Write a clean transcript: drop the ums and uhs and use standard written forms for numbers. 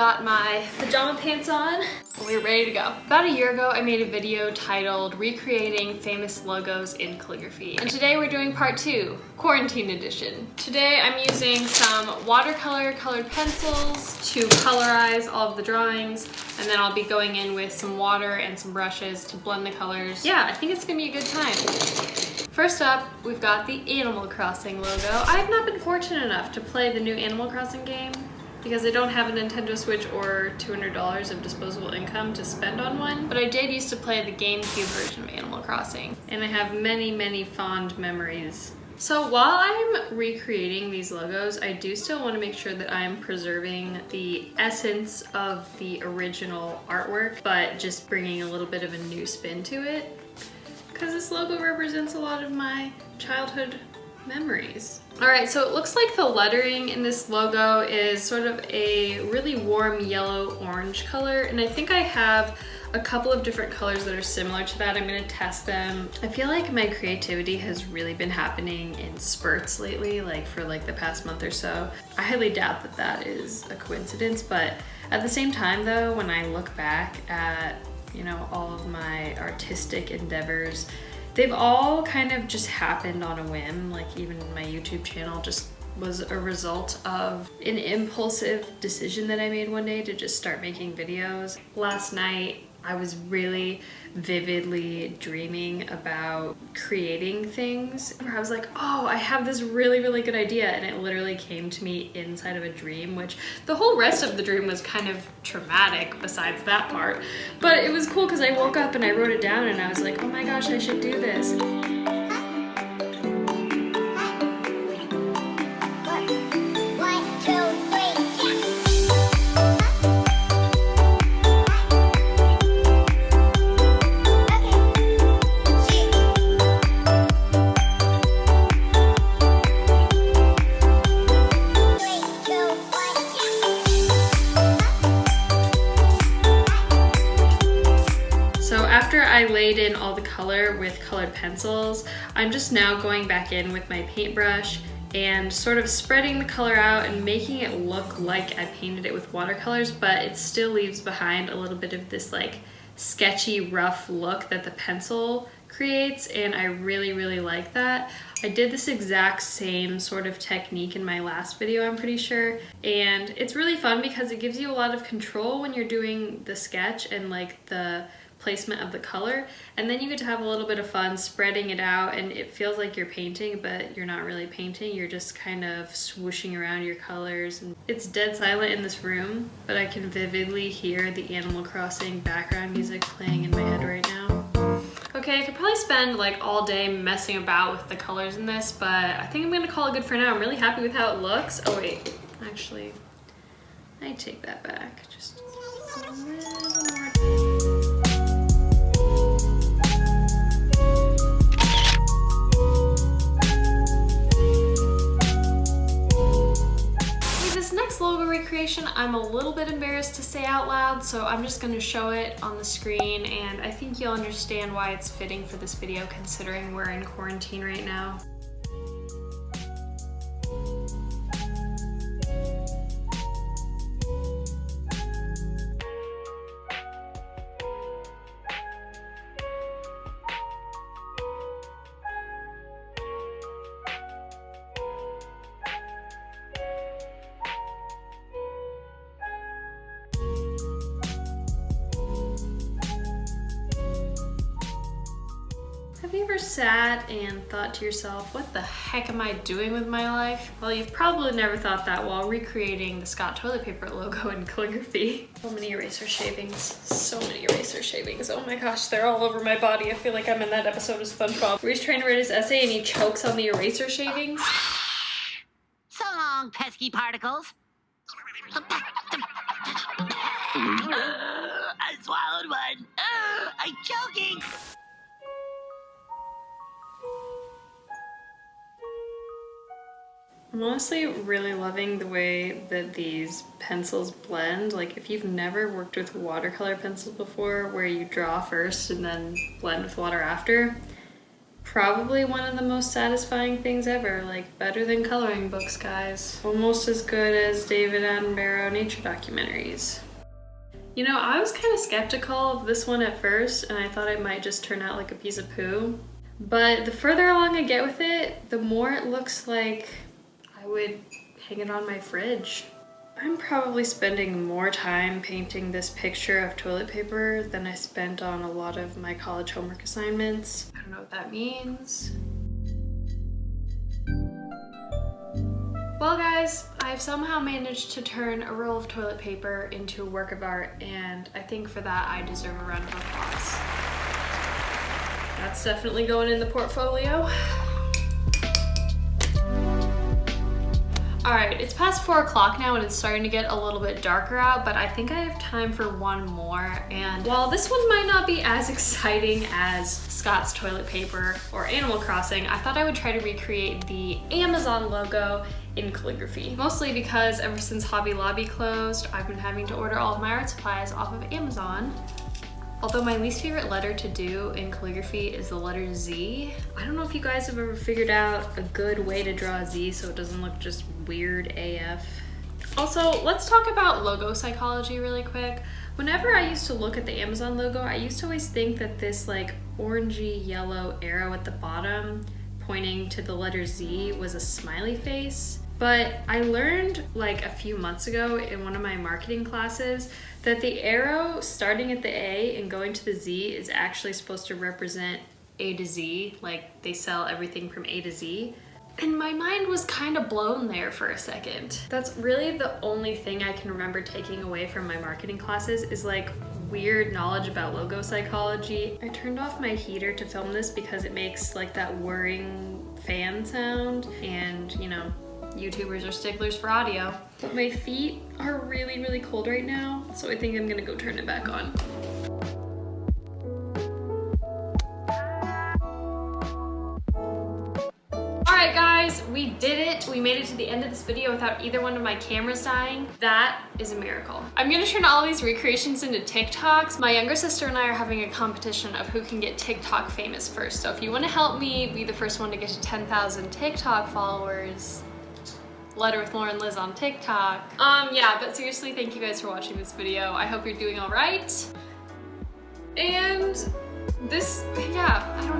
got my pajama pants on. We're ready to go. About a year ago, I made a video titled Recreating Famous Logos in Calligraphy. And today we're doing part 2, Quarantine Edition. Today I'm using some watercolor colored pencils to colorize all of the drawings, and then I'll be going in with some water and some brushes to blend the colors. Yeah, I think it's gonna be a good time. First up, we've got the Animal Crossing logo. I've not been fortunate enough to play the new Animal Crossing game because I don't have a Nintendo Switch or $200 of disposable income to spend on one, but I did used to play the GameCube version of Animal Crossing, and I have many, many fond memories. So while I'm recreating these logos, I do still want to make sure that I'm preserving the essence of the original artwork, but just bringing a little bit of a new spin to it, because this logo represents a lot of my childhood memories. All right, so it looks like the lettering in this logo is sort of a really warm yellow-orange color, and I think I have a couple of different colors that are similar to that. I'm gonna test them. I feel like my creativity has really been happening in spurts lately, like for like the past month or so. I highly doubt that that is a coincidence, but at the same time though, when I look back at, you know, all of my artistic endeavors, they've all kind of just happened on a whim. Like even my YouTube channel just was a result of an impulsive decision that I made one day to just start making videos. Last night, I was really vividly dreaming about creating things where I was like, oh, I have this really, really good idea. And it literally came to me inside of a dream, which the whole rest of the dream was kind of traumatic besides that part. But it was cool because I woke up and I wrote it down and I was like, oh my gosh, I should do this. After I laid in all the color with colored pencils, I'm just now going back in with my paintbrush and sort of spreading the color out and making it look like I painted it with watercolors, but it still leaves behind a little bit of this like sketchy, rough look that the pencil creates, and I really, really like that. I did this exact same sort of technique in my last video, I'm pretty sure, and it's really fun because it gives you a lot of control when you're doing the sketch and like the placement of the color, and then you get to have a little bit of fun spreading it out, and it feels like you're painting, but you're not really painting. You're just kind of swooshing around your colors. And it's dead silent in this room, but I can vividly hear the Animal Crossing background music playing in my head right now. Okay, I could probably spend like all day messing about with the colors in this, but I think I'm gonna call it good for now. I'm really happy with how it looks. Oh wait, actually, I take that back. Just a little more. Logo recreation, I'm a little bit embarrassed to say out loud, so I'm just going to show it on the screen, and I think you'll understand why it's fitting for this video considering we're in quarantine right now. Have you ever sat and thought to yourself, what the heck am I doing with my life? Well, you've probably never thought that while recreating the Scott toilet paper logo in calligraphy. So many eraser shavings, so many eraser shavings. Oh my gosh, they're all over my body. I feel like I'm in that episode of SpongeBob where he's trying to write his essay and he chokes on the eraser shavings. So long, pesky particles. I swallowed one. I'm choking. I'm honestly really loving the way that these pencils blend. Like if you've never worked with watercolor pencils before where you draw first and then blend with water after, Probably one of the most satisfying things ever, like better than coloring books, guys. Almost as good as David Attenborough nature documentaries. You know, I was kind of skeptical of this one at first, and I thought it might just turn out like a piece of poo. But the further along I get with it, the more it looks like I would hang it on my fridge. I'm probably spending more time painting this picture of toilet paper than I spent on a lot of my college homework assignments. I don't know what that means. Well guys, I've somehow managed to turn a roll of toilet paper into a work of art, and I think for that I deserve a round of applause. That's definitely going in the portfolio. All right, it's past 4 o'clock now and it's starting to get a little bit darker out, but I think I have time for one more. And while this one might not be as exciting as Scott's toilet paper or Animal Crossing, I thought I would try to recreate the Amazon logo in calligraphy. Mostly because ever since Hobby Lobby closed, I've been having to order all of my art supplies off of Amazon. Although my least favorite letter to do in calligraphy is the letter Z. I don't know if you guys have ever figured out a good way to draw a Z so it doesn't look just weird AF. Also, let's talk about logo psychology really quick. Whenever I used to look at the Amazon logo, I used to always think that this like orangey yellow arrow at the bottom pointing to the letter Z was a smiley face. But I learned like a few months ago in one of my marketing classes that the arrow starting at the A and going to the Z is actually supposed to represent A to Z, like they sell everything from A to Z. And my mind was kind of blown there for a second. That's really the only thing I can remember taking away from my marketing classes is like weird knowledge about logo psychology. I turned off my heater to film this because it makes like that whirring fan sound, and you know, YouTubers are sticklers for audio. But my feet are really, really cold right now, so I think I'm gonna go turn it back on. Alright guys, we did it. We made it to the end of this video without either one of my cameras dying. That is a miracle. I'm gonna turn all these recreations into TikToks. My younger sister and I are having a competition of who can get TikTok famous first. So if you wanna help me be the first one to get to 10,000 TikTok followers, Letter with Lauren Liz on TikTok. Yeah, but seriously, thank you guys for watching this video. I hope you're doing all right. And this, yeah, I don't know.